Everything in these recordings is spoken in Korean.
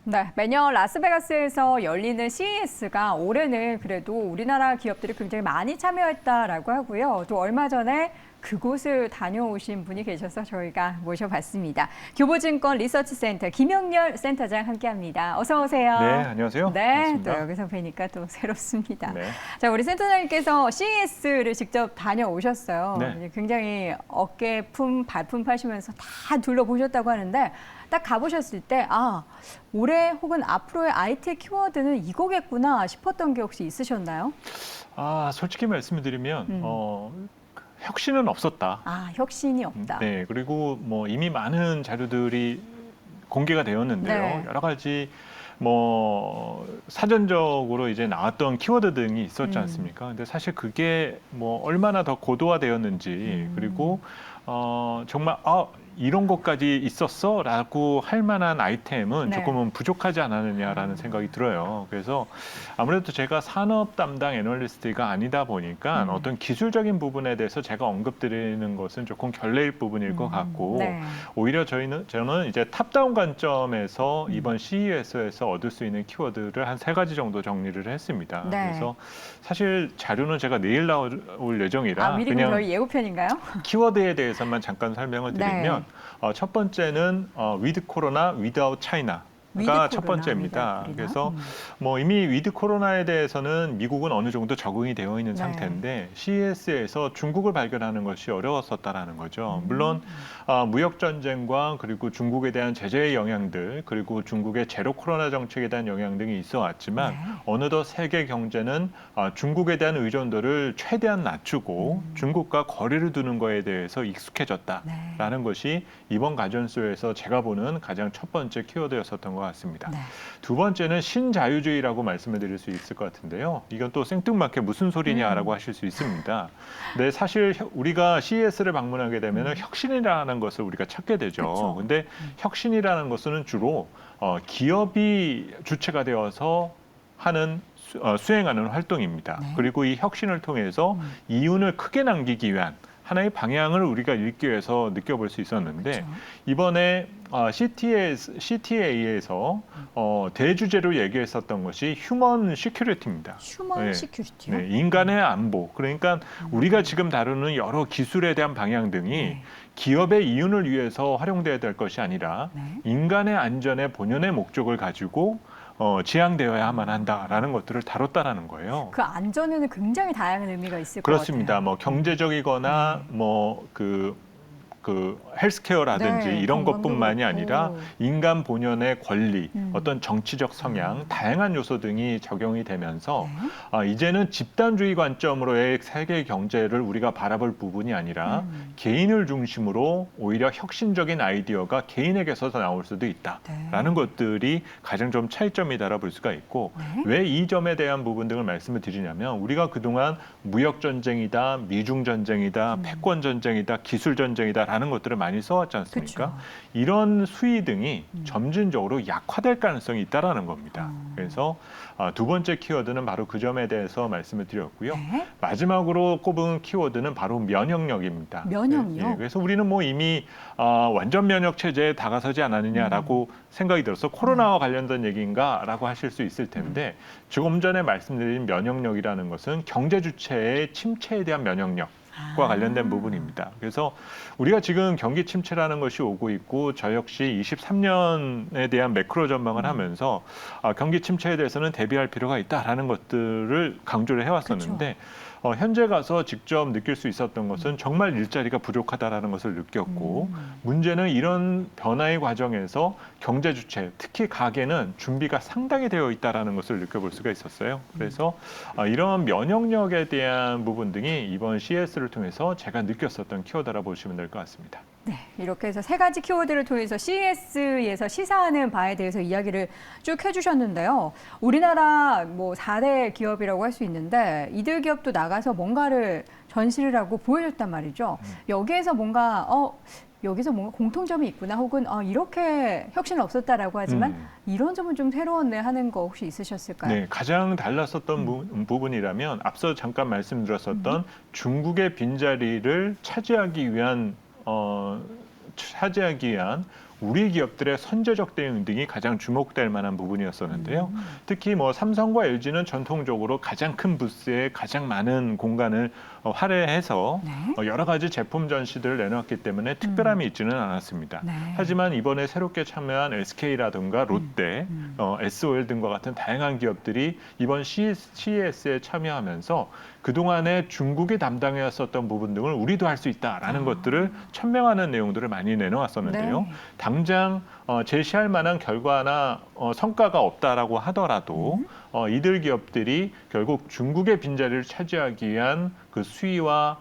네, 매년 라스베가스에서 열리는 CES가 올해는 그래도 우리나라 기업들이 굉장히 많이 참여했다라고 하고요. 또 얼마 전에 그곳을 다녀오신 분이 계셔서 저희가 모셔봤습니다. 교보증권 리서치센터 김영렬 센터장 함께합니다. 어서 오세요. 네, 안녕하세요. 네, 반갑습니다. 또 여기서 뵈니까 또 새롭습니다. 네. 자, 우리 센터장님께서 CES를 직접 다녀오셨어요. 네. 굉장히 어깨품, 발품 파시면서 다 둘러보셨다고 하는데 딱 가보셨을 때 올해 혹은 앞으로의 IT 키워드는 이거겠구나 싶었던 게 혹시 있으셨나요? 솔직히 말씀드리면 혁신은 없었다. 혁신이 없다. 네, 그리고 뭐 이미 많은 자료들이 공개가 되었는데요. 네. 여러 가지 뭐 사전적으로 이제 나왔던 키워드 등이 있었지 않습니까? 근데 사실 그게 뭐 얼마나 더 고도화되었는지 그리고 정말 이런 것까지 있었어라고 할 만한 아이템은 네. 조금은 부족하지 않았느냐라는 생각이 들어요. 그래서 아무래도 제가 산업 담당 애널리스트가 아니다 보니까 어떤 기술적인 부분에 대해서 제가 언급드리는 것은 조금 결례일 부분일 것 같고 네. 오히려 저는 이제 탑다운 관점에서 이번 CES에서 얻을 수 있는 키워드를 한 3가지 정도 정리를 했습니다. 네. 그래서 사실 자료는 제가 내일 나올 예정이라 미리 그냥 저희 예고편인가요? 키워드에 대해서만 잠깐 설명을 드리면 첫 번째는 위드 코로나, 위드아웃 차이나. 가 첫 번째입니다. 그래서 뭐 이미 위드 코로나에 대해서는 미국은 어느 정도 적응이 되어 있는 상태인데 CES에서 중국을 발견하는 것이 어려웠었다라는 거죠. 물론 무역 전쟁과 그리고 중국에 대한 제재의 영향들 그리고 중국의 제로 코로나 정책에 대한 영향 등이 있어 왔지만 어느덧 세계 경제는 중국에 대한 의존도를 최대한 낮추고 중국과 거리를 두는 거에 대해서 익숙해졌다라는 것이 이번 가전수에서 제가 보는 가장 첫 번째 키워드였었던 것 같습니다. 두 번째는 신자유주의라고 말씀을 드릴 수 있을 것 같은데요. 이건 또 생뚱맞게 무슨 소리냐라고 하실 수 있습니다. 근데 사실 우리가 CES를 방문하게 되면 혁신이라는 것을 우리가 찾게 되죠. 근데 혁신이라는 것은 주로 기업이 주체가 되어서 수행하는 활동입니다. 그리고 이 혁신을 통해서 이윤을 크게 남기기 위한 하나의 방향을 우리가 읽기 위해서 느껴볼 수 있었는데 이번에 CTA에서 대주제로 얘기했었던 것이 휴먼 시큐리티입니다. 휴먼 시큐리티요? 네, 인간의 안보. 그러니까 우리가 지금 다루는 여러 기술에 대한 방향 등이 기업의 이윤을 위해서 활용돼야 될 것이 아니라 인간의 안전의 본연의 목적을 가지고 지향되어야만 한다라는 것들을 다뤘다라는 거예요. 그 안전에는 굉장히 다양한 의미가 있을 것 그렇습니다. 같아요. 뭐 경제적이거나 뭐 헬스케어라든지 이런 것뿐만이 그렇고. 아니라 인간 본연의 권리, 어떤 정치적 성향, 다양한 요소 등이 적용이 되면서 이제는 집단주의 관점으로의 세계 경제를 우리가 바라볼 부분이 아니라 개인을 중심으로 오히려 혁신적인 아이디어가 개인에게서 나올 수도 있다라는 것들이 가장 좀 차이점이다라 볼 수가 있고 왜 이 점에 대한 부분 등을 말씀을 드리냐면 우리가 그동안 무역 전쟁이다, 미중 전쟁이다, 패권 전쟁이다, 기술 전쟁이다 라는 것들을 많이 써왔지 않습니까? 이런 수위 등이 점진적으로 약화될 가능성이 있다라는 겁니다. 그래서 두 번째 키워드는 바로 그 점에 대해서 말씀을 드렸고요. 마지막으로 꼽은 키워드는 바로 면역력입니다. 면역력? 그래서 우리는 뭐 이미 완전 면역 체제에 다가서지 않았느냐라고 생각이 들어서 코로나와 관련된 얘기인가라고 하실 수 있을 텐데 조금 전에 말씀드린 면역력이라는 것은 경제 주체의 침체에 대한 면역력. 과 관련된 부분입니다. 그래서 우리가 지금 경기 침체라는 것이 오고 있고 저 역시 23년에 대한 매크로 전망을 하면서 경기 침체에 대해서는 대비할 필요가 있다라는 것들을 강조를 해왔었는데 현재 가서 직접 느낄 수 있었던 것은 정말 일자리가 부족하다라는 것을 느꼈고 문제는 이런 변화의 과정에서 경제 주체, 특히 가계는 준비가 상당히 되어 있다라는 것을 느껴볼 수가 있었어요. 그래서 이런 면역력에 대한 부분 등이 이번 CES를 통해서 제가 느꼈었던 키워드라 보시면 될 것 같습니다. 네, 이렇게 해서 3가지 키워드를 통해서 CES에서 시사하는 바에 대해서 이야기를 쭉 해주셨는데요. 우리나라 뭐 4대 기업이라고 할 수 있는데 이들 기업도 나가서 뭔가를 전시를 하고 보여줬단 말이죠. 여기에서 뭔가 공통점이 있구나 혹은 이렇게 혁신은 없었다라고 하지만 이런 점은 좀 새로웠네 하는 거 혹시 있으셨을까요? 네, 가장 달랐었던 부분이라면 앞서 잠깐 말씀드렸었던 중국의 빈자리를 차지하기 위한 우리 기업들의 선제적 대응 등이 가장 주목될 만한 부분이었었는데요. 특히 뭐 삼성과 LG는 전통적으로 가장 큰 부스에 가장 많은 공간을 할애해서 네. 여러 가지 제품 전시들을 내놓았기 때문에 특별함이 있지는 않았습니다. 네. 하지만 이번에 새롭게 참여한 SK라든가 롯데, SOL 등과 같은 다양한 기업들이 이번 CES에 참여하면서 그동안에 중국이 담당해왔었던 부분 등을 우리도 할 수 있다라는 것들을 천명하는 내용들을 많이 내놓았었는데요. 네. 당장 제시할 만한 결과나 성과가 없다라고 하더라도 이들 기업들이 결국 중국의 빈자리를 차지하기 위한 그 수위와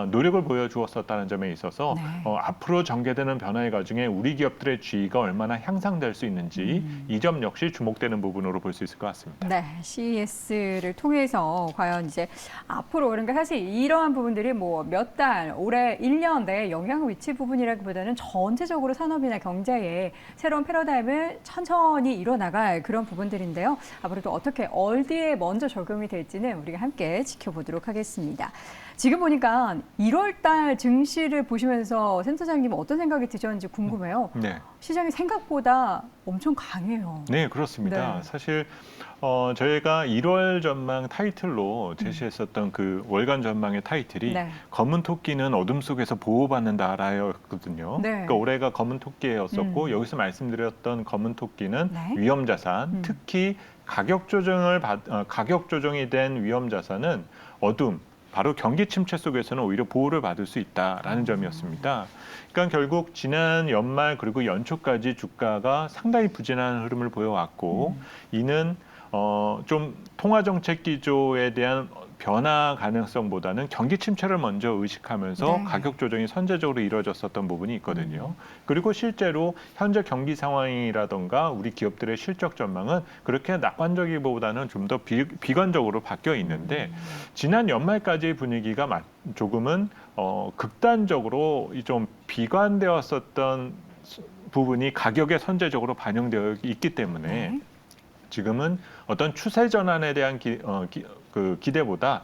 노력을 보여주었었다는 점에 있어서 네. 앞으로 전개되는 변화의 과정에 우리 기업들의 지위가 얼마나 향상될 수 있는지 이 점 역시 주목되는 부분으로 볼 수 있을 것 같습니다. 네, CES를 통해서 과연 이제 앞으로 그러니까 사실 이러한 부분들이 뭐 몇 달, 올해 1년 내에 영향을 미칠 부분이라기보다는 전체적으로 산업이나 경제에 새로운 패러다임을 천천히 이뤄나갈 그런 부분들인데요. 앞으로 또 어떻게 어디에 먼저 적용이 될지는 우리가 함께 지켜보도록 하겠습니다. 지금 보니까 1월 달 증시를 보시면서 센터장님 어떤 생각이 드셨는지 궁금해요. 네. 시장이 생각보다 엄청 강해요. 네, 그렇습니다. 네. 사실 저희가 1월 전망 타이틀로 제시했었던 그 월간 전망의 타이틀이 네. 검은 토끼는 어둠 속에서 보호받는다라였거든요. 네. 그러니까 올해가 검은 토끼였었고 여기서 말씀드렸던 검은 토끼는 네. 위험 자산, 특히 가격 조정이 된 위험 자산은 어둠, 바로 경기 침체 속에서는 오히려 보호를 받을 수 있다라는 점이었습니다. 그러니까 결국 지난 연말 그리고 연초까지 주가가 상당히 부진한 흐름을 보여왔고 이는 좀 통화 정책 기조에 대한 변화 가능성보다는 경기 침체를 먼저 의식하면서 네. 가격 조정이 선제적으로 이루어졌었던 부분이 있거든요. 그리고 실제로 현재 경기 상황이라던가 우리 기업들의 실적 전망은 그렇게 낙관적이보다는 좀 더 비관적으로 바뀌어 있는데 지난 연말까지의 분위기가 조금은 극단적으로 좀 비관되었었던 부분이 가격에 선제적으로 반영되어 있기 때문에 네. 지금은 어떤 추세 전환에 대한 기대보다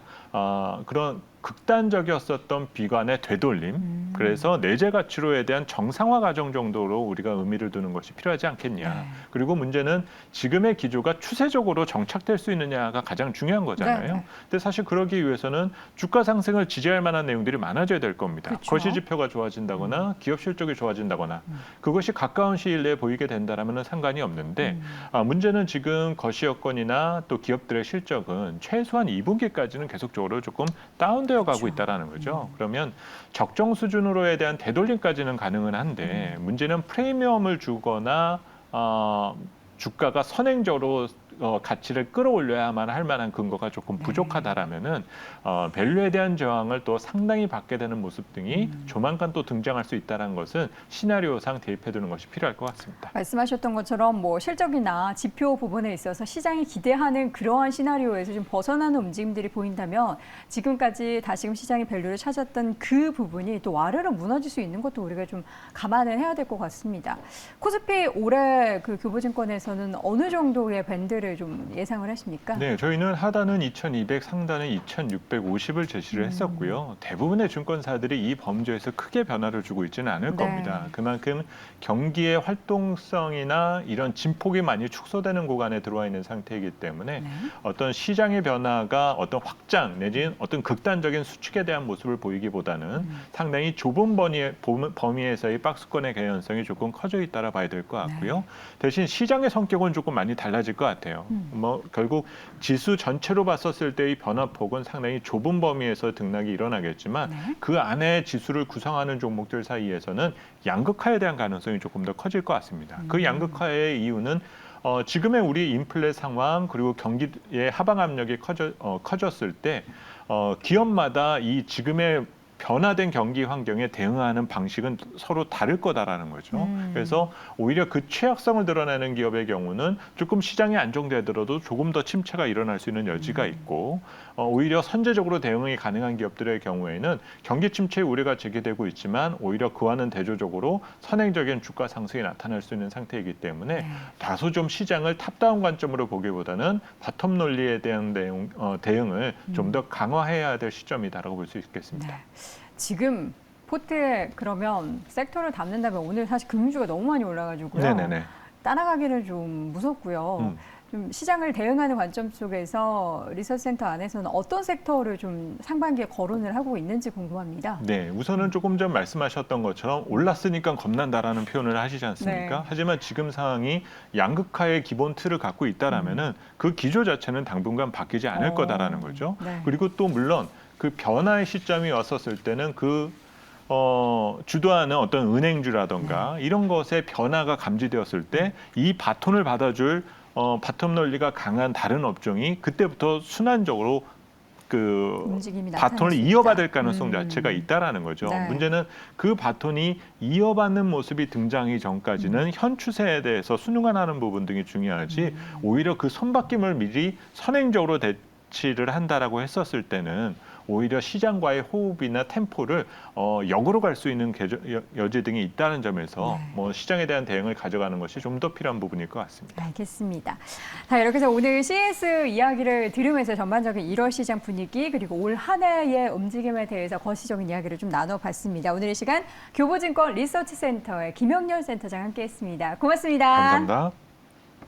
그런 극단적이었었던 비관의 되돌림, 그래서 내재 가치로에 대한 정상화 과정 정도로 우리가 의미를 두는 것이 필요하지 않겠냐. 네. 그리고 문제는 지금의 기조가 추세적으로 정착될 수 있느냐가 가장 중요한 거잖아요. 네. 근데 사실 그러기 위해서는 주가 상승을 지지할 만한 내용들이 많아져야 될 겁니다. 그렇죠. 거시지표가 좋아진다거나 기업 실적이 좋아진다거나 그것이 가까운 시일 내에 보이게 된다면 상관이 없는데 문제는 지금 거시 여건이나 또 기업들의 실적은 최소한 2분기까지는 계속적으로 조금 다운되어 가고 그렇죠. 있다는 거죠. 그러면 적정 수준으로에 대한 되돌림까지는 가능은 한데 문제는 프리미엄을 주거나 주가가 선행적으로 가치를 끌어올려야만 할 만한 근거가 조금 부족하다라면은 밸류에 대한 저항을 또 상당히 받게 되는 모습 등이 조만간 또 등장할 수 있다는 것은 시나리오상 대입해두는 것이 필요할 것 같습니다. 말씀하셨던 것처럼 뭐 실적이나 지표 부분에 있어서 시장이 기대하는 그러한 시나리오에서 좀 벗어나는 움직임들이 보인다면 지금까지 다시금 시장이 밸류를 찾았던 그 부분이 또 와르르 무너질 수 있는 것도 우리가 좀 감안을 해야 될 것 같습니다. 코스피 올해 그 교보증권에서는 어느 정도의 밴드를 좀 예상을 하십니까? 네, 저희는 하단은 2200, 상단은 2650을 제시를 했었고요. 대부분의 증권사들이 이 범주에서 크게 변화를 주고 있지는 않을 네. 겁니다. 그만큼 경기의 활동성이나 이런 진폭이 많이 축소되는 구간에 들어와 있는 상태이기 때문에 어떤 시장의 변화가 어떤 확장 내지는 어떤 극단적인 수축에 대한 모습을 보이기보다는 상당히 좁은 범위에서의 박스권의 개연성이 조금 커져 있다라 봐야 될 것 같고요. 대신 시장의 성격은 조금 많이 달라질 것 같아요. 뭐 결국 지수 전체로 봤었을 때의 변화폭은 상당히 좁은 범위에서 등락이 일어나겠지만 그 안에 지수를 구성하는 종목들 사이에서는 양극화에 대한 가능성이 조금 더 커질 것 같습니다. 그 양극화의 이유는 지금의 우리 인플레 상황 그리고 경기의 하방 압력이 커졌을 때 기업마다 이 지금의 변화된 경기 환경에 대응하는 방식은 서로 다를 거다라는 거죠. 그래서 오히려 그 취약성을 드러내는 기업의 경우는 조금 시장이 안정되더라도 조금 더 침체가 일어날 수 있는 여지가 있고 오히려 선제적으로 대응이 가능한 기업들의 경우에는 경기 침체의 우려가 제기되고 있지만 오히려 그와는 대조적으로 선행적인 주가 상승이 나타날 수 있는 상태이기 때문에 다소 좀 시장을 탑다운 관점으로 보기보다는 바텀 논리에 대한 대응을 좀 더 강화해야 될 시점이다라고 볼 수 있겠습니다. 네. 지금 포트에 그러면 섹터를 담는다면 오늘 사실 금융주가 너무 많이 올라가지고요. 네네네. 따라가기는 좀 무섭고요. 좀 시장을 대응하는 관점 속에서 리서치센터 안에서는 어떤 섹터를 좀 상반기에 거론을 하고 있는지 궁금합니다. 네, 우선은 조금 전 말씀하셨던 것처럼 올랐으니까 겁난다라는 표현을 하시지 않습니까? 네. 하지만 지금 상황이 양극화의 기본 틀을 갖고 있다라면은 그 기조 자체는 당분간 바뀌지 않을 거다라는 거죠. 네. 그리고 또 물론 그 변화의 시점이 왔었을 때는 주도하는 어떤 은행주라던가 이런 것의 변화가 감지되었을 때 이 바톤을 받아줄 바텀 논리가 강한 다른 업종이 그때부터 순환적으로 그 움직임이 나타날 바톤을 수 이어받을 있다. 가능성 자체가 있다라는 거죠. 네. 문제는 그 바톤이 이어받는 모습이 등장하기 전까지는 현 추세에 대해서 순응하는 부분 등이 중요하지 오히려 그 손바뀜을 미리 선행적으로 대치를 한다라고 했었을 때는 오히려 시장과의 호흡이나 템포를 역으로 갈 수 있는 여지 등이 있다는 점에서 네. 뭐 시장에 대한 대응을 가져가는 것이 좀 더 필요한 부분일 것 같습니다. 알겠습니다. 자, 이렇게 해서 오늘 CS 이야기를 들으면서 전반적인 1월 시장 분위기 그리고 올 한 해의 움직임에 대해서 거시적인 이야기를 좀 나눠봤습니다. 오늘 이 시간 교보증권 리서치센터의 김영렬 센터장 함께했습니다. 고맙습니다. 감사합니다.